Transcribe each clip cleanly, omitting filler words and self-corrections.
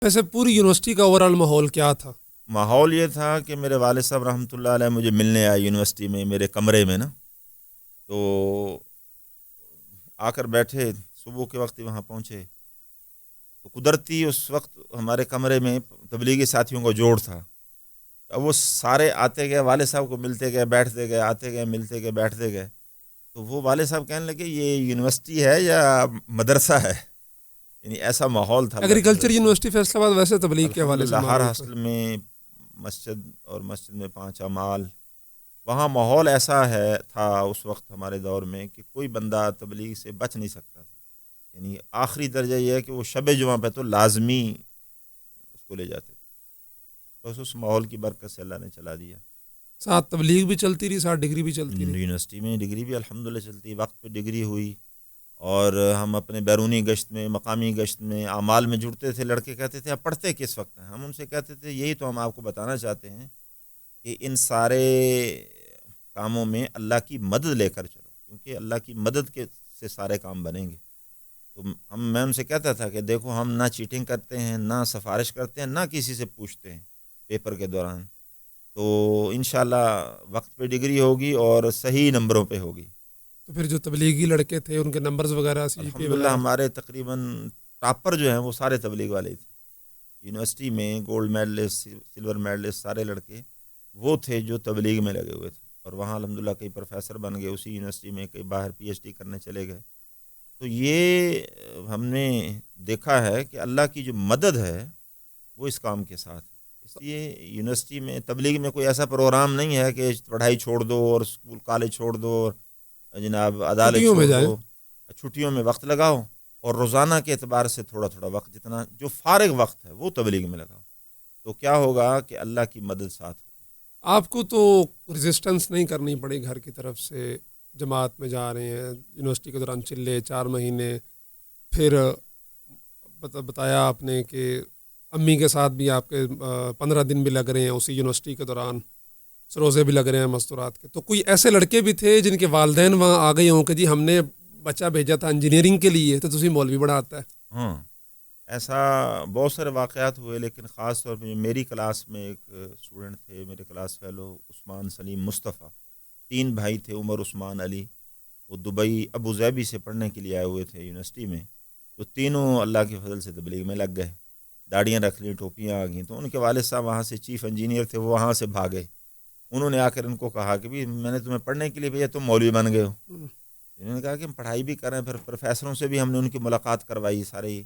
ویسے پوری یونیورسٹی کا اوور آل ماحول کیا تھا؟ ماحول یہ تھا کہ میرے والد صاحب رحمۃ اللہ علیہ مجھے ملنے آئے یونیورسٹی میں میرے کمرے میں نا، تو آ کر بیٹھے، صبح کے وقت ہی وہاں پہنچے، تو قدرتی اس وقت ہمارے کمرے میں تبلیغی ساتھیوں کا جوڑ تھا. اب وہ سارے آتے گئے، والد صاحب کو ملتے گئے بیٹھتے گئے، آتے گئے ملتے گئے بیٹھتے گئے. تو وہ والد صاحب کہنے لگے یہ یونیورسٹی ہے یا مدرسہ ہے، یعنی ایسا ماحول تھا اللہ کی ایگریکلچر فضل سے. یونیورسٹی فیصل آباد ویسے تبلیغ کے حوالے سے الحمدللہ ہر معروف ہے. ہاسٹل میں مسجد اور مسجد میں 5 اعمال، وہاں ماحول ایسا تھا اس وقت ہمارے دور میں کہ کوئی بندہ تبلیغ سے بچ نہیں سکتا تھا. یعنی آخری درجہ یہ ہے کہ وہ شب جمعہ پہ تو لازمی اس کو لے جاتے تھے. بس اس ماحول کی برکت سے اللہ نے چلا دیا. ساتھ تبلیغ بھی چلتی رہی، ساتھ ڈگری بھی چلتی رہی. یونیورسٹی میں ڈگری بھی الحمدللہ چلتی، وقت پہ ڈگری ہوئی، اور ہم اپنے بیرونی گشت میں مقامی گشت میں اعمال میں جڑتے تھے. لڑکے کہتے تھے آپ پڑھتے کس وقت ہیں؟ ہم ان سے کہتے تھے یہی تو ہم آپ کو بتانا چاہتے ہیں کہ ان سارے کاموں میں اللہ کی مدد لے کر چلو، کیونکہ اللہ کی مدد سے سارے کام بنیں گے. تو میں ان سے کہتا تھا کہ دیکھو ہم نہ چیٹنگ کرتے ہیں، نہ سفارش کرتے ہیں، نہ کسی سے پوچھتے ہیں پیپر کے دوران. تو انشاءاللہ وقت پہ ڈگری ہوگی اور صحیح نمبروں پہ ہوگی. تو پھر جو تبلیغی لڑکے تھے ان کے نمبرز وغیرہ سی جی پی الحمدللہ وغیرہ؟ ہمارے تقریباً ٹاپر جو ہیں وہ سارے تبلیغ والے تھے. یونیورسٹی میں گولڈ میڈلسٹ، سلور میڈلسٹ سارے لڑکے وہ تھے جو تبلیغ میں لگے ہوئے تھے. اور وہاں الحمدللہ کئی پروفیسر بن گئے اسی یونیورسٹی میں، کئی باہر پی ایچ ڈی کرنے چلے گئے. تو یہ ہم نے دیکھا ہے کہ اللہ کی جو مدد ہے وہ اس کام کے ساتھ ہے. اس لیے یونیورسٹی میں تبلیغ میں کوئی ایسا پروگرام نہیں ہے کہ پڑھائی چھوڑ دو اور اسکول کالج چھوڑ دو اور جناب عدالت چھٹیوں میں چھوڑ جائیں. دو. چھٹیوں میں وقت لگاؤ اور روزانہ کے اعتبار سے تھوڑا تھوڑا وقت، جتنا جو فارغ وقت ہے وہ تبلیغ میں لگاؤ. تو کیا ہوگا کہ اللہ کی مدد ساتھ ہوگی. آپ کو تو ریزسٹنس نہیں کرنی پڑی گھر کی طرف سے، جماعت میں جا رہے ہیں، یونیورسٹی کے دوران چلے 4 مہینے، پھر بتایا آپ نے کہ امی کے ساتھ بھی آپ کے 15 دن بھی لگ رہے ہیں اسی یونیورسٹی کے دوران، روزے بھی لگ رہے ہیں مستورات کے. تو کوئی ایسے لڑکے بھی تھے جن کے والدین وہاں آ گئے ہوں کہ جی ہم نے بچہ بھیجا تھا انجینئرنگ کے لیے تو تسی مولوی بڑھاتا ہے؟ ہاں ایسا بہت سارے واقعات ہوئے، لیکن خاص طور پہ میری کلاس میں ایک اسٹوڈنٹ تھے، میرے کلاس فیلو عثمان سلیم مصطفیٰ. 3 بھائی تھے، عمر، عثمان، علی. وہ دبئی ابو ظہبی سے پڑھنے کے لیے آئے ہوئے تھے یونیورسٹی میں. تو تینوں اللہ کے فضل سے تبلیغ میں لگ گئے، داڑیاں رکھ لیں، ٹوپیاں آ گئیں. تو ان کے والد صاحب وہاں سے چیف انجینئر تھے، وہ وہاں سے بھاگے. انہوں نے آ کر ان کو کہا کہ بھی میں نے تمہیں پڑھنے کے لیے بھیجا، تم مولوی بن گئے ہو. انہوں نے کہا کہ ہم پڑھائی بھی کر رہے ہیں. پھر پروفیسروں سے بھی ہم نے ان کی ملاقات کروائی، ساری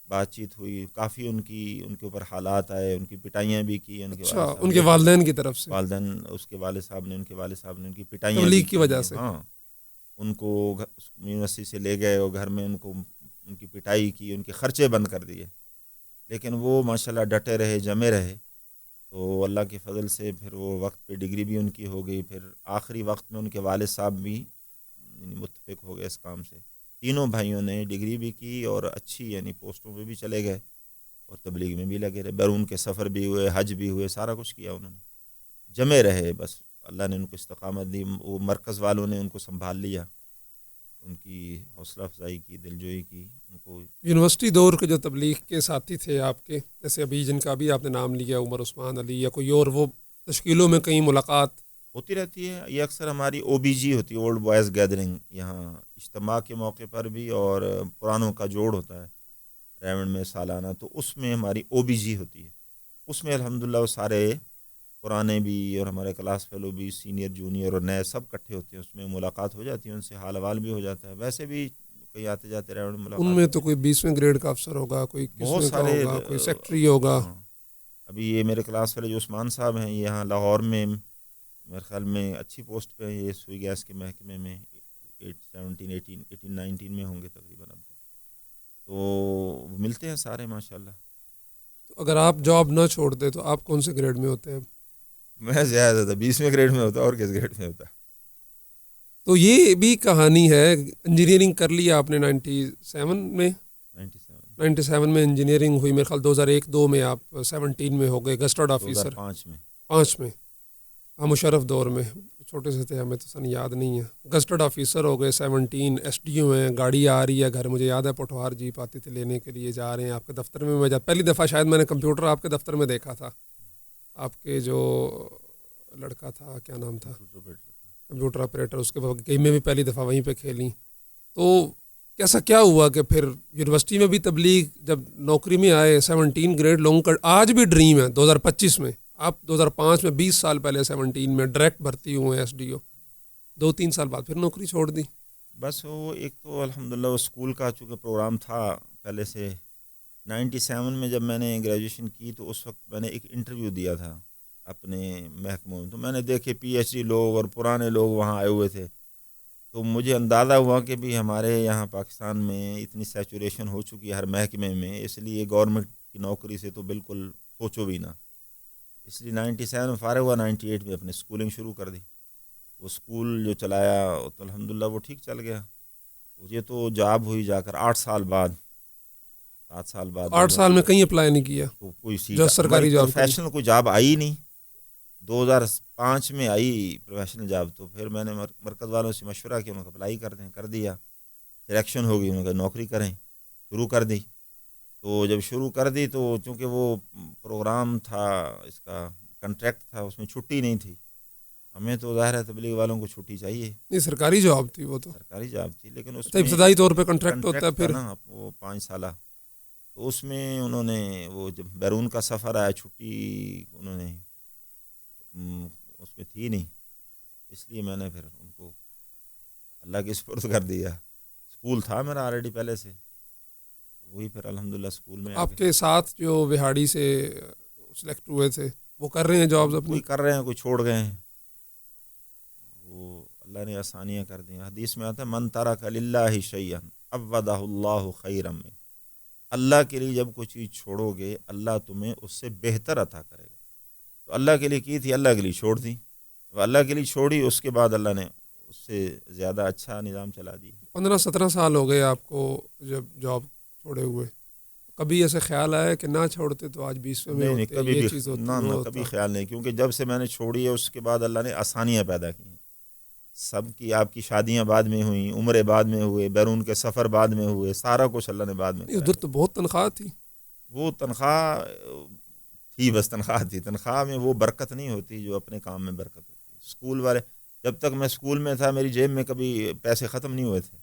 بات چیت ہوئی، کافی ان کے اوپر حالات آئے، ان کی پٹائیاں بھی کی ان کے اچھا، والد صاحب ان کے نے. والدین کی طرف سے والدین اس کے والد صاحب نے، ان کے والد صاحب نے ان کی پٹائیاں بھی تبلیغ کی وجہ کی. سے؟ ہاں ان کو یونیورسٹی سے لے گئے اور گھر میں ان کو ان کی پٹائی کی، ان کے خرچے بند کر دیے. لیکن وہ ماشاءاللہ ڈٹے رہے، جمے رہے. تو اللہ کے فضل سے پھر وہ وقت پہ ڈگری بھی ان کی ہو گئی. پھر آخری وقت میں ان کے والد صاحب بھی متفق ہو گئے اس کام سے. تینوں بھائیوں نے ڈگری بھی کی اور اچھی یعنی پوسٹوں پہ بھی چلے گئے اور تبلیغ میں بھی لگے رہے. بیرون کے سفر بھی ہوئے، حج بھی ہوئے، سارا کچھ کیا انہوں نے، جمے رہے. بس اللہ نے ان کو استقامت دی. وہ مرکز والوں نے ان کو سنبھال لیا، ان کی حوصلہ افزائی کی، دلجوئی کی ان کو. یونیورسٹی دور کے جو تبلیغ کے ساتھی تھے آپ کے، جیسے ابھی جن کا بھی آپ نے نام لیا، عمر، عثمان، علی یا کوئی اور، وہ تشکیلوں میں کہیں ملاقات ہوتی رہتی ہے. یہ اکثر ہماری او بی جی ہوتی ہے، اولڈ بوائز گیدرنگ، یہاں اجتماع کے موقع پر بھی، اور پرانوں کا جوڑ ہوتا ہے ریونڈ میں سالانہ، تو اس میں ہماری او بی جی ہوتی ہے. اس میں الحمدللہ وہ سارے پرانے بھی اور ہمارے کلاس فیلو بھی، سینئر جونیئر اور نئے سب کٹھے ہوتے ہیں. اس میں ملاقات ہو جاتی ہے، ان سے حال احوال بھی ہو جاتا ہے. ویسے بھی کئی آتے جاتے ریونڈ میں ان ملاقات میں تو ہوتی کوئی رہتی 20ویں گریڈ کا افسر ہوگا، کوئی ہے. بہت 21ویں کا سارے ہوگا، کوئی سیکٹری ہوگا. ہاں ابھی یہ میرے کلاس فیلو جو عثمان صاحب ہیں، یہ یہاں لاہور میں میرے خیال میں اچھی پوسٹ پہ ہیں. یہ سوئی گیس کے محکمے میں 18 میں ہوں گے تقریباً. اب تو ملتے ہیں سارے ماشاءاللہ. تو اگر آپ جاب نہ چھوڑتے تو آپ کون سے گریڈ میں ہوتے ہیں؟ میں زیادہ تھا 20ویں گریڈ میں ہوتا، اور کس گریڈ میں ہوتا. تو یہ بھی کہانی ہے. انجینئرنگ کر لی آپ نے 97 میں، 97 میں انجینئرنگ ہوئی. میرے خیال 2001-2 میں آپ 17 میں ہو گئے گسٹرڈ آفیسر. 2005 میں 5 میں مشرف دور میں چھوٹے سے تھے ہمیں تو سن یاد نہیں ہے. گزٹڈ آفیسر ہو گئے 17 ایس ڈی او ہیں, گاڑی آ رہی ہے گھر, مجھے یاد ہے پٹوار جیپ آتی تھی لینے کے لیے, جا رہے ہیں آپ کے دفتر میں پہلی دفعہ شاید میں نے کمپیوٹر آپ کے دفتر میں دیکھا تھا. آپ کے جو لڑکا تھا کیا نام تھا, کمپیوٹر آپریٹر, اس کے بعد گیم میں بھی پہلی دفعہ وہیں پہ کھیلی. تو کیسا کیا ہوا کہ پھر یونیورسٹی میں بھی تبلیغ, جب نوکری میں آئے 17 گریڈ لوگوں کا آج بھی ڈریم ہے 2025 میں, آپ 2005 میں 20 سال پہلے 17 میں ڈائریکٹ بھرتی ہوئے ایس ڈی او, 2-3 سال بعد پھر نوکری چھوڑ دی. بس وہ ایک تو الحمدللہ وہ اسکول کا چونکہ پروگرام تھا پہلے سے. 97 میں جب میں نے گریجویشن کی تو اس وقت میں نے ایک انٹرویو دیا تھا اپنے محکموں میں, تو میں نے دیکھے پی ایچ ڈی لوگ اور پرانے لوگ وہاں آئے ہوئے تھے, تو مجھے اندازہ ہوا کہ بھی ہمارے یہاں پاکستان میں اتنی سیچوریشن ہو چکی ہے ہر محکمے میں, اس لیے گورنمنٹ کی نوکری سے تو بالکل سوچو بھی نہ. اس لیے 97 میں فارغ ہوا, 98 میں اپنے اسکولنگ شروع کر دی. وہ اسکول جو چلایا تو الحمدللہ وہ ٹھیک چل گیا. مجھے تو جاب ہوئی جا کر 8 سال بعد, 7 سال بعد. 8 سال میں کہیں اپلائی نہیں کیا تو کوئی جو سرکاری جاب پروفیشنل کوئی جاب آئی نہیں. 2005 میں آئی پروفیشنل جاب, تو پھر میں نے مرکز والوں سے مشورہ کیا, انہوں نے اپلائی کر دیں, کر دیا. سلیکشن ہو گئی, انہوں نے نوکری کریں, شروع کر دی. تو جب شروع کر دی تو چونکہ وہ پروگرام تھا, اس کا کنٹریکٹ تھا, اس میں چھٹی نہیں تھی. ہمیں تو ظاہر ہے تبلیغ والوں کو چھٹی چاہیے, نہیں سرکاری جاب تھی وہ, تو سرکاری جاب تھی, لیکن اس میں ابتدائی طور پہ کنٹریکٹ ہوتا ہے پھر نا وہ 5 سالہ. تو اس میں انہوں نے وہ جب بیرون کا سفر آیا, چھٹی انہوں نے اس میں تھی نہیں, اس لیے میں نے پھر ان کو اللہ کے سپرد کر دیا. اسکول تھا میرا آلریڈی پہلے سے, وہی پھر الحمدللہ اسکول میں. آپ کے ساتھ جو وہاڑی سے سلیکٹ ہوئے تھے وہ کر رہے ہیں جابز اپنی؟ کوئی کر رہے ہیں, کوئی چھوڑ گئے ہیں. وہ اللہ نے آسانیاں کر دی. حدیث میں آتا ہے من ترک للہ شیئا عوضہ اللہ خیرا من. اللہ کے لیے جب کوئی چیز چھوڑو گے اللہ تمہیں اس سے بہتر عطا کرے گا. تو اللہ کے لیے کی تھی, اللہ کے لیے چھوڑ دی. اللہ کے لیے چھوڑی, اس کے بعد اللہ نے اس سے زیادہ اچھا نظام چلا دی. 15-17 سال ہو گئے آپ کو جب جاب چھوڑے ہوئے, کبھی ایسے خیال آیا کہ نہ چھوڑتے تو آج 20ویں میں ہوتے, کبھی یہ چیز ہوتی؟ نہ کبھی خیال نہیں, کیونکہ جب سے میں نے چھوڑی ہے اس کے بعد اللہ نے آسانیاں پیدا کی ہیں. سب کی آپ کی شادیاں بعد میں ہوئیں, عمرے بعد میں ہوئے, بیرون کے سفر بعد میں ہوئے, سارا کچھ اللہ نے بعد میں. ادھر تو بہت تنخواہ تھی. وہ تنخواہ تھی, بس تنخواہ تھی. تنخواہ میں وہ برکت نہیں ہوتی جو اپنے کام میں برکت ہوتی ہے. اسکول والے, جب تک میں اسکول میں تھا میری جیب میں کبھی پیسے ختم نہیں ہوئے تھے,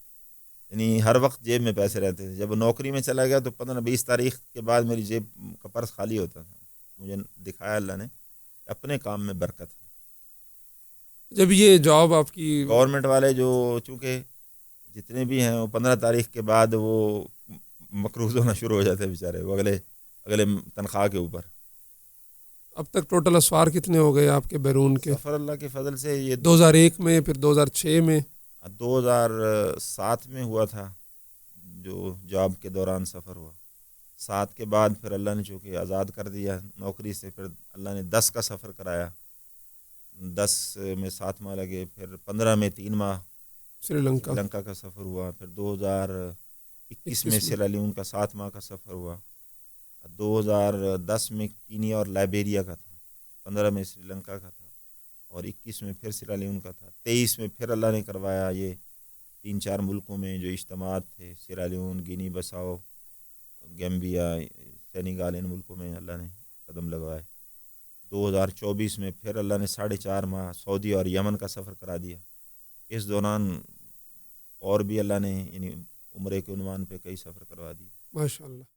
یعنی ہر وقت جیب میں پیسے رہتے تھے. جب نوکری میں چلا گیا تو 15-20 تاریخ کے بعد میری جیب کا پرس خالی ہوتا تھا. مجھے دکھایا اللہ نے اپنے کام میں برکت ہے. جب یہ جاب آپ کی گورنمنٹ والے جو چونکہ جتنے بھی ہیں وہ 15 تاریخ کے بعد وہ مقروض ہونا شروع ہو جاتے ہیں بیچارے, وہ اگلے تنخواہ کے اوپر. اب تک ٹوٹل اسوار کتنے ہو گئے آپ کے بیرون کے؟ سفر اللہ کے فضل سے یہ 2001 میں, پھر 2006 میں, 2007 میں ہوا تھا جو جاب کے دوران سفر ہوا. 7 کے بعد پھر اللہ نے چونکہ آزاد کر دیا نوکری سے, پھر اللہ نے 10 کا سفر کرایا. 10 میں 7 ماہ لگے, پھر 15 میں 3 ماہ سری لنکا کا سفر ہوا. پھر 2021 میں سیرا لیون کا 7 ماہ کا سفر ہوا. 2010 میں کینیا اور لائبیریا کا تھا. 15 میں سری لنکا کا تھا, اور 21 میں پھر سیرا لیون کا تھا. 23 میں پھر اللہ نے کروایا یہ 3-4 ملکوں میں جو اجتماعات تھے, سیرا لیون, گینی بساؤ, گیمبیا, سینیگال, ان ملکوں میں اللہ نے قدم لگوائے. 2024 میں پھر اللہ نے 4.5 ماہ سعودی اور یمن کا سفر کرا دیا. اس دوران اور بھی اللہ نے یعنی عمرے کے عنوان پہ کئی سفر کروا دی. ماشاء اللہ.